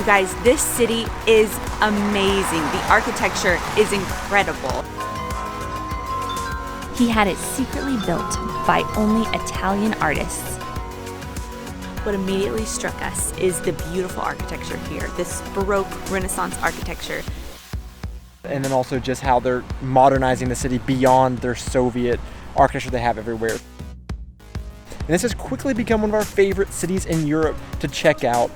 you guys, this city is amazing. The architecture is incredible. He had it secretly built by only Italian artists. What immediately struck us is the beautiful architecture here, this Baroque Renaissance architecture. And then also just how they're modernizing the city beyond their Soviet architecture they have everywhere. And this has quickly become one of our favorite cities in Europe to check out.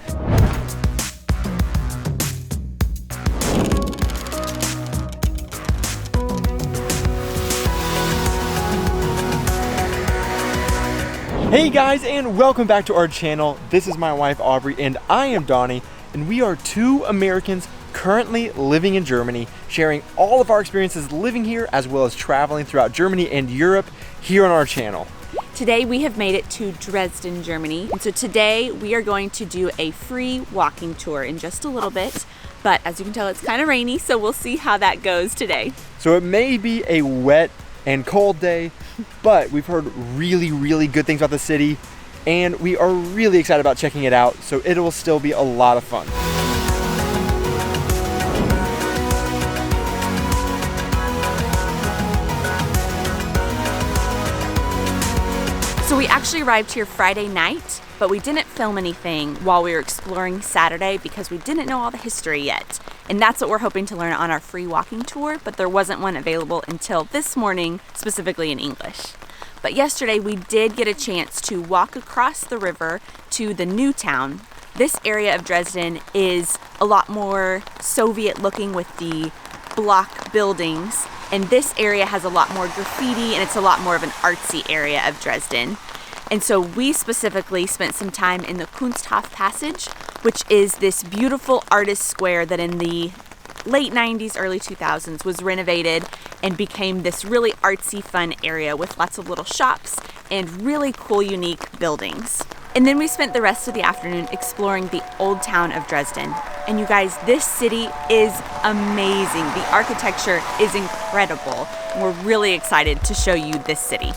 Hey guys, and welcome back to our channel. This is my wife Aubrey and I am Donnie, and we are two Americans currently living in Germany, sharing all of our experiences living here as well as traveling throughout Germany and Europe here on our channel. Today we have made it to Dresden, Germany, and so today we are going to do a free walking tour in just a little bit, but as you can tell it's kind of rainy, so we'll see how that goes today. So it may be a wet and cold day, but we've heard really good things about the city and we are really excited about checking it out, so it will still be a lot of fun. So we actually arrived here Friday night, but we didn't film anything while we were exploring Saturday because we didn't know all the history yet. And that's what we're hoping to learn on our free walking tour, but there wasn't one available until this morning, specifically in English. But yesterday we did get a chance to walk across the river to the new town. This area of Dresden is a lot more Soviet looking with the block buildings, and this area has a lot more graffiti and it's a lot more of an artsy area of Dresden. And so we specifically spent some time in the Kunsthof Passage, which is this beautiful artist square that in the late 90s, early 2000s was renovated and became this really artsy, fun area with lots of little shops and really cool, unique buildings. And then we spent the rest of the afternoon exploring the old town of Dresden. And you guys, this city is amazing. The architecture is incredible. And we're really excited to show you this city.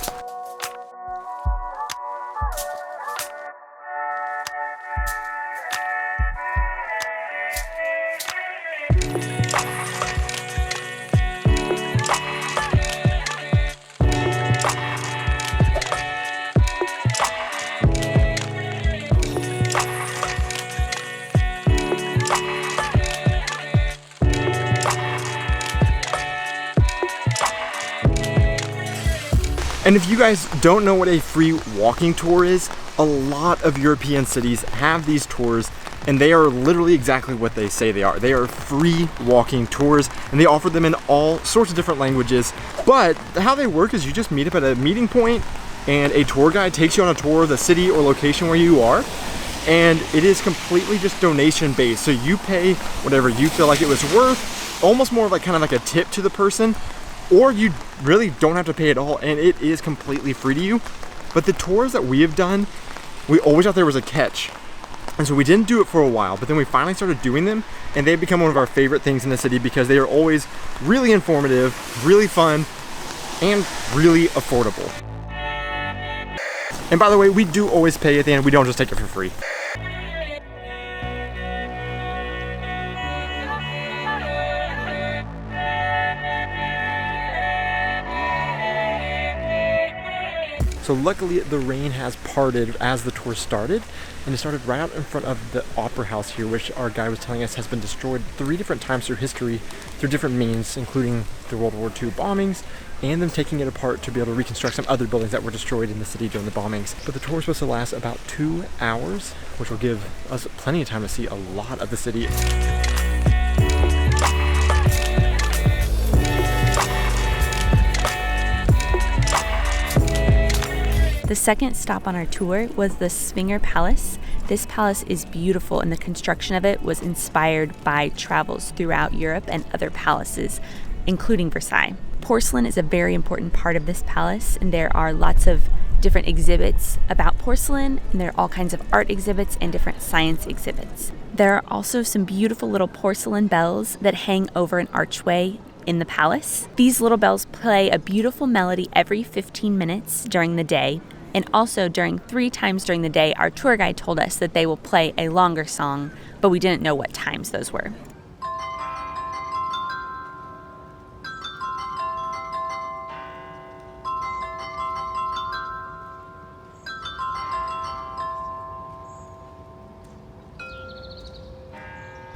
And if you guys don't know what a free walking tour is, a lot of European cities have these tours and they are literally exactly what they say they are. They are free walking tours and they offer them in all sorts of different languages. But how they work is you just meet up at a meeting point and a tour guide takes you on a tour of the city or location where you are. And it is completely just donation based. So you pay whatever you feel like it was worth, almost more like kind of like a tip to the person. Or you really don't have to pay at all and it is completely free to you. But the tours that we have done, we always thought there was a catch. And so we didn't do it for a while, but then we finally started doing them and they've become one of our favorite things in the city because they are always really informative, really fun, and really affordable. And by the way, we do always pay at the end, we don't just take it for free. So luckily the rain has parted as the tour started, and it started right out in front of the opera house here, which our guide was telling us has been destroyed 3 different times through history through different means, including the World War II bombings and them taking it apart to be able to reconstruct some other buildings that were destroyed in the city during the bombings. But the tour is supposed to last about 2 hours, which will give us plenty of time to see a lot of the city. The second stop on our tour was the Swinger Palace. This palace is beautiful and the construction of it was inspired by travels throughout Europe and other palaces, including Versailles. Porcelain is a very important part of this palace and there are lots of different exhibits about porcelain and there are all kinds of art exhibits and different science exhibits. There are also some beautiful little porcelain bells that hang over an archway in the palace. These little bells play a beautiful melody every 15 minutes during the day. And also during 3 times during the day, our tour guide told us that they will play a longer song, but we didn't know what times those were.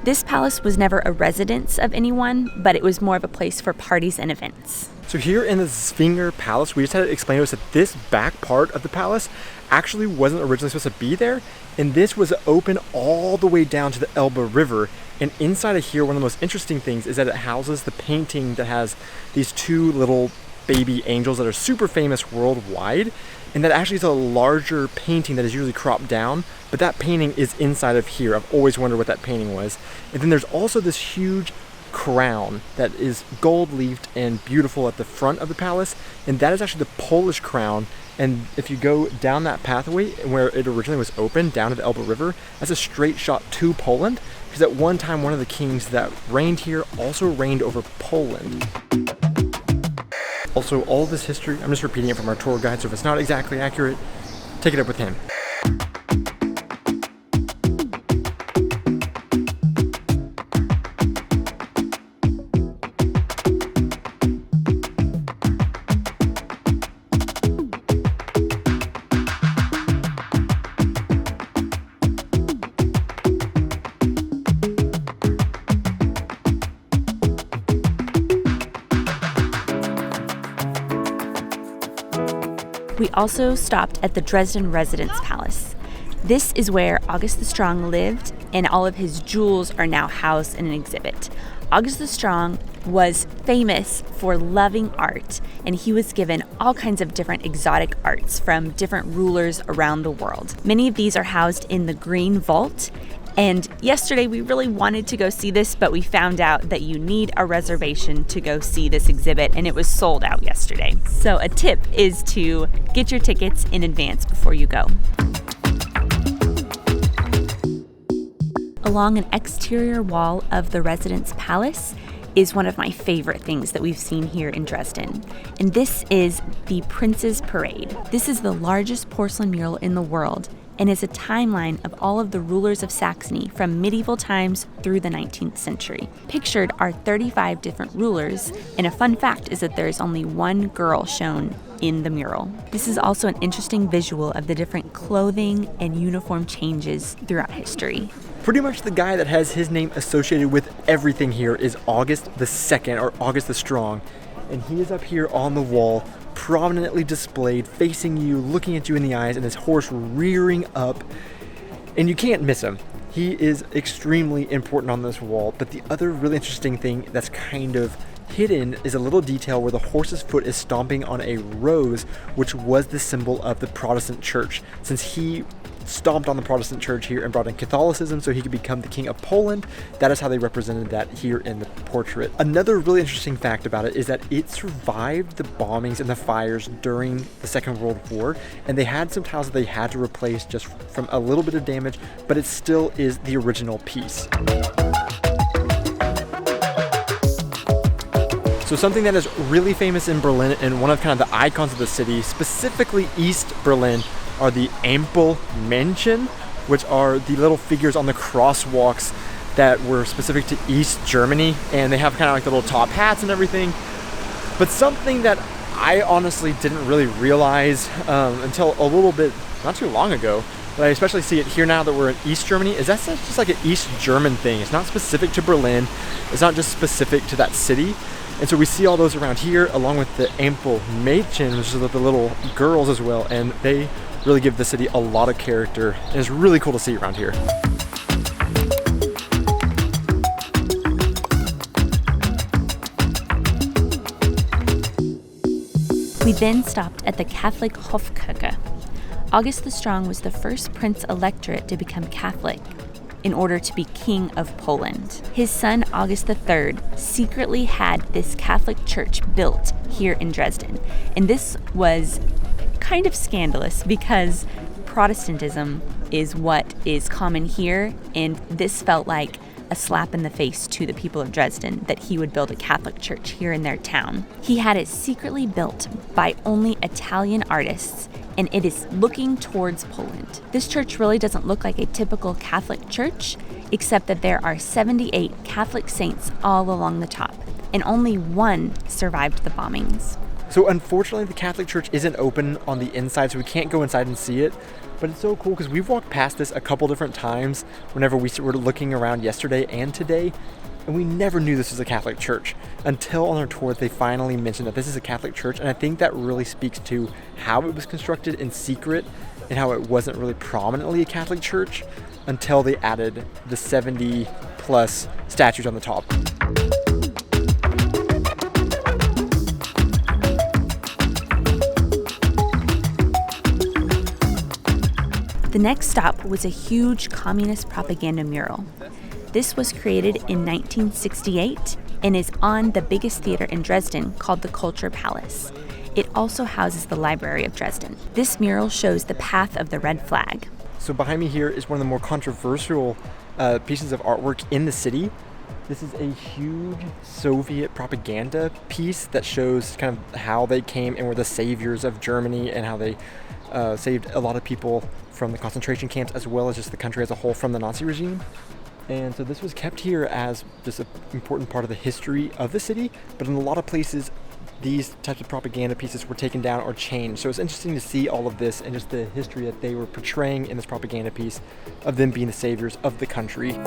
This palace was never a residence of anyone, but it was more of a place for parties and events. So here in the Zwinger Palace, we just had to explain to us that this back part of the palace actually wasn't originally supposed to be there, and this was open all the way down to the Elbe River. And inside of here, one of the most interesting things is that it houses the painting that has these 2 little baby angels that are super famous worldwide, and that actually is a larger painting that is usually cropped down, but that painting is inside of here. I've always wondered what that painting was. And then there's also this huge crown that is gold-leafed and beautiful at the front of the palace, and that is actually the Polish crown. And if you go down that pathway where it originally was open, down to the Elbe River, that's a straight shot to Poland, because at one time one of the kings that reigned here also reigned over Poland. Also, all of this history, I'm just repeating it from our tour guide, so if it's not exactly accurate, take it up with him. We also stopped at the Dresden Residence Palace. This is where August the Strong lived, and all of his jewels are now housed in an exhibit. August the Strong was famous for loving art, and he was given all kinds of different exotic arts from different rulers around the world. Many of these are housed in the Green Vault, and yesterday we really wanted to go see this, but we found out that you need a reservation to go see this exhibit, and it was sold out yesterday. So a tip is to get your tickets in advance before you go. Along an exterior wall of the residence palace is one of my favorite things that we've seen here in Dresden. And this is the Prince's Parade. This is the largest porcelain mural in the world and is a timeline of all of the rulers of Saxony from medieval times through the 19th century. Pictured are 35 different rulers, and a fun fact is that there is only one girl shown in the mural. This is also an interesting visual of the different clothing and uniform changes throughout history. Pretty much the guy that has his name associated with everything here is August the Second, or August the Strong. And he is up here on the wall, prominently displayed, facing you, looking at you in the eyes, and his horse rearing up. And you can't miss him. He is extremely important on this wall. But the other really interesting thing that's kind of hidden is a little detail where the horse's foot is stomping on a rose, which was the symbol of the Protestant church. Since he stomped on the Protestant church here and brought in Catholicism so he could become the king of Poland, that is how they represented that here in the portrait. Another really interesting fact about it is that it survived the bombings and the fires during the Second World War, and they had some tiles that they had to replace just from a little bit of damage, but it still is the original piece. So something that is really famous in Berlin and one of kind of the icons of the city, specifically East Berlin, are the Ampelmännchen, which are the little figures on the crosswalks that were specific to East Germany, and they have kind of like the little top hats and everything. But something that I honestly didn't really realize until a little bit, not too long ago, but I especially see it here now that we're in East Germany, is that's just like an East German thing. It's not specific to Berlin. It's not just specific to that city. And so we see all those around here, along with the Ampelmännchen, which is the little girls as well, and they really give the city a lot of character, and it's really cool to see around here. We then stopped at the Catholic Hofkirche. August the Strong was the first prince-electorate to become Catholic in order to be king of Poland. His son, August III, secretly had this Catholic church built here in Dresden. And this was kind of scandalous because Protestantism is what is common here, and this felt like a slap in the face to the people of Dresden that he would build a Catholic church here in their town. He had it secretly built by only Italian artists, and it is looking towards Poland. This church really doesn't look like a typical Catholic church, except that there are 78 Catholic saints all along the top, and only one survived the bombings. So unfortunately, the Catholic Church isn't open on the inside, so we can't go inside and see it. But it's so cool because we've walked past this a couple different times whenever we were looking around yesterday and today, and we never knew this was a Catholic church until on our tour they finally mentioned that this is a Catholic church. And I think that really speaks to how it was constructed in secret and how it wasn't really prominently a Catholic church until they added the 70 plus statues on the top. The next stop was a huge communist propaganda mural. This was created in 1968 and is on the biggest theater in Dresden called the Culture Palace. It also houses the Library of Dresden. This mural shows the path of the red flag. So behind me here is one of the more controversial pieces of artwork in the city. This is a huge Soviet propaganda piece that shows kind of how they came and were the saviors of Germany and how they saved a lot of people from the concentration camps as well as just the country as a whole from the Nazi regime. And so this was kept here as just an important part of the history of the city, but in a lot of places these types of propaganda pieces were taken down or changed. So it's interesting to see all of this and just the history that they were portraying in this propaganda piece of them being the saviors of the country.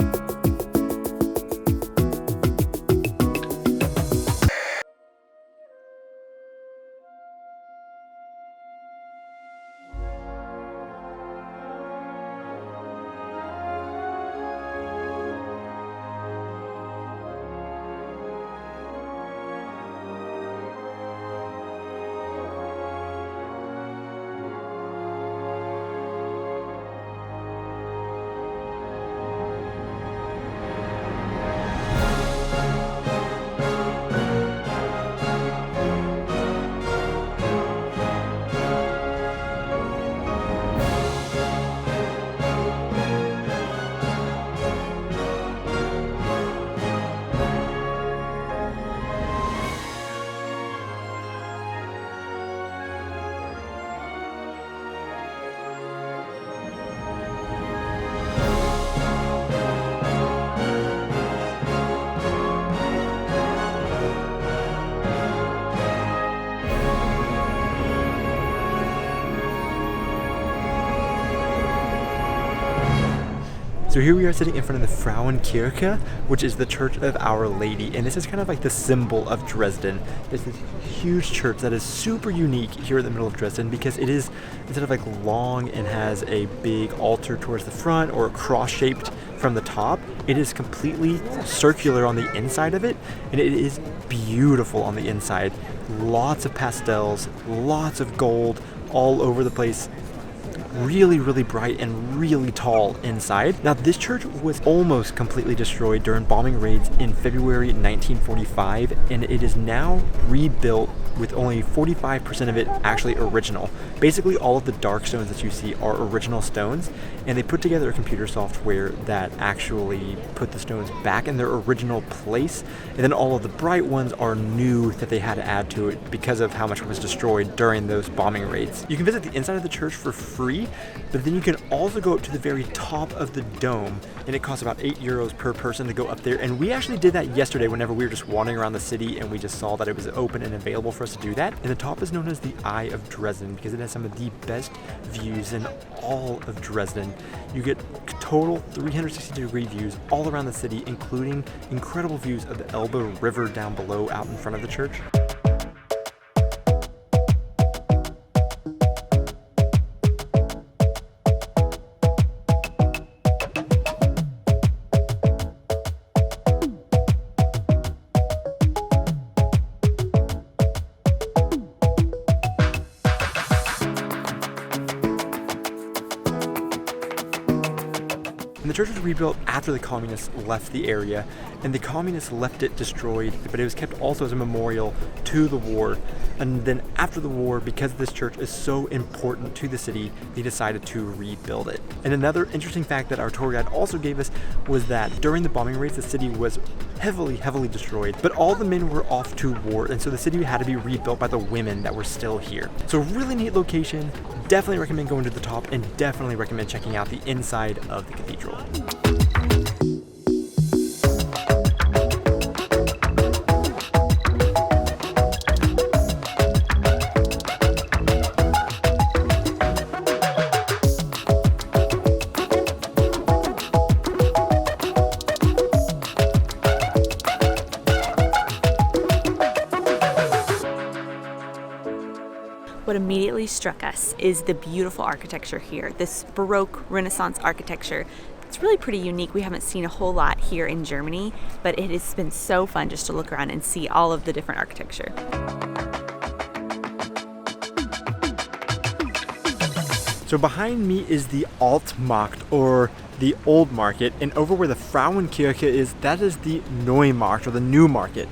So here we are sitting in front of the Frauen Kirika, which is the Church of Our Lady, and this is kind of like the symbol of Dresden. It's this huge church that is super unique here in the middle of Dresden because it is, instead of like long and has a big altar towards the front or cross-shaped from the top, it is completely circular on the inside of it, and it is beautiful on the inside. Lots of pastels, lots of gold all over the place. Really, really bright and really tall inside. Now, this church was almost completely destroyed during bombing raids in February 1945, and it is now rebuilt with only 45% of it actually original. Basically, all of the dark stones that you see are original stones, and they put together a computer software that actually put the stones back in their original place, and then all of the bright ones are new that they had to add to it because of how much was destroyed during those bombing raids. You can visit the inside of the church for free, but then you can also go up to the very top of the dome, and it costs about €8 per person to go up there. And we actually did that yesterday whenever we were just wandering around the city, and we just saw that it was open and available for us to do that. And the top is known as the Eye of Dresden because it has some of the best views in all of Dresden. You get total 360-degree views all around the city, including incredible views of the Elbe River down below out in front of the church. And the church was rebuilt after the communists left the area, and the communists left it destroyed, but it was kept also as a memorial to the war. And then after the war, because this church is so important to the city, they decided to rebuild it. And another interesting fact that our tour guide also gave us was that during the bombing raids, the city was heavily destroyed, but all the men were off to war, and so the city had to be rebuilt by the women that were still here. So really neat location. Definitely recommend going to the top, and definitely recommend checking out the inside of the cathedral. What immediately struck us is the beautiful architecture here, this Baroque Renaissance architecture. It's really pretty unique. We haven't seen a whole lot here in Germany, but it has been so fun just to look around and see all of the different architecture. So behind me is the Altmarkt, or the Old Market, and over where the Frauen Kirika is, that is the Neumarkt, or the New Market.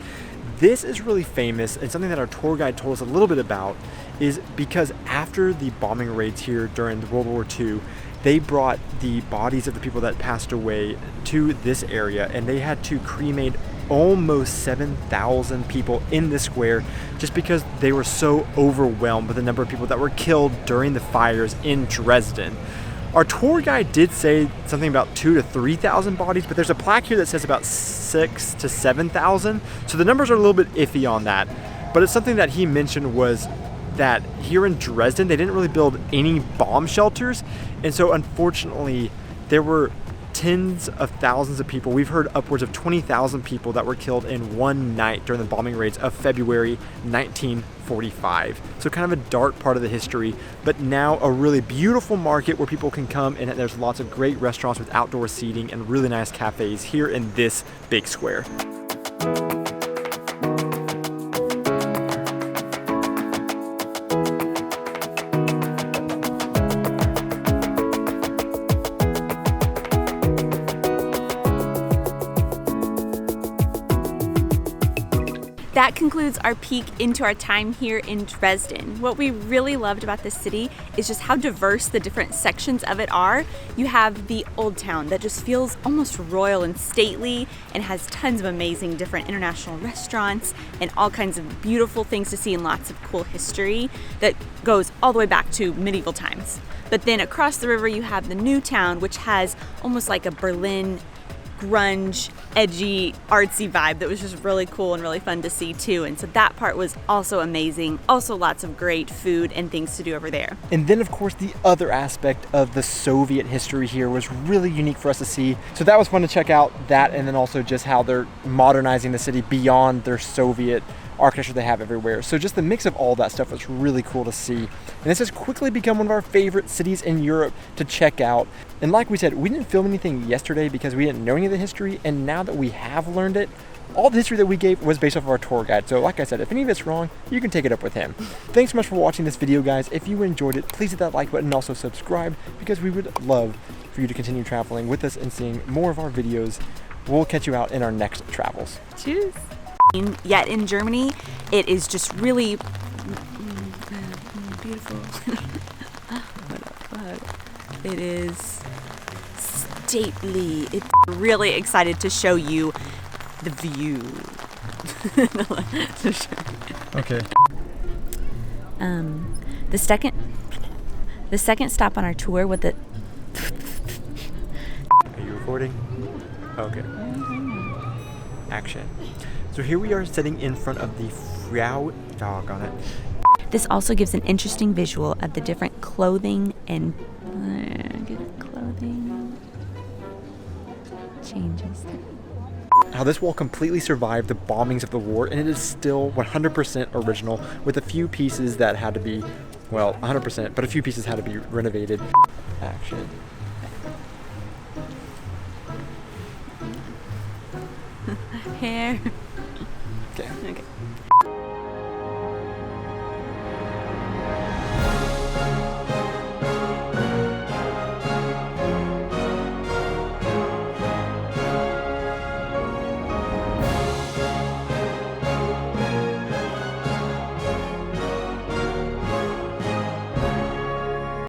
This is really famous, and something that our tour guide told us a little bit about is because after the bombing raids here during World War II, they brought the bodies of the people that passed away to this area, and they had to cremate almost 7,000 people in the square just because they were so overwhelmed with the number of people that were killed during the fires in Dresden. Our tour guide did say something about 2,000 to 3,000 bodies, but there's a plaque here that says about 6,000 to 7,000. So the numbers are a little bit iffy on that. But it's something that he mentioned was that here in Dresden, they didn't really build any bomb shelters. And so unfortunately, there were tens of thousands of people. We've heard upwards of 20,000 people that were killed in one night during the bombing raids of February 1945. So kind of a dark part of the history, but now a really beautiful market where people can come, and there's lots of great restaurants with outdoor seating and really nice cafes here in this big square. That concludes our peek into our time here in Dresden. What we really loved about this city is just how diverse the different sections of it are. You have the old town that just feels almost royal and stately and has tons of amazing different international restaurants and all kinds of beautiful things to see and lots of cool history that goes all the way back to medieval times. But then across the river you have the new town, which has almost like a Berlin grunge, edgy, artsy vibe that was just really cool and really fun to see too. And so that part was also amazing. Also lots of great food and things to do over there. And then of course the other aspect of the Soviet history here was really unique for us to see. So that was fun to check out that, and then also just how they're modernizing the city beyond their Soviet architecture they have everywhere. So just the mix of all that stuff was really cool to see. And this has quickly become one of our favorite cities in Europe to check out. And like we said, we didn't film anything yesterday because we didn't know any of the history, and now that we have learned it, all the history that we gave was based off of our tour guide. So like I said, if any of it's wrong, you can take it up with him. Thanks so much for watching this video, guys. If you enjoyed it, please hit that like button and also subscribe, because we would love for you to continue traveling with us and seeing more of our videos. We'll catch you out in our next travels. Cheers. Yet in Germany, it is just really beautiful. It is stately. It's really excited to show you the view. Okay. The second stop on our tour with the. Are you recording? Okay. Action. So here we are sitting in front of the doggone it. This also gives an interesting visual of the different clothing and changes. How this wall completely survived the bombings of the war, and it is still 100% original, with a few pieces that had to be, well, 100%, but a few pieces had to be renovated. Action. Hair. Okay. Okay.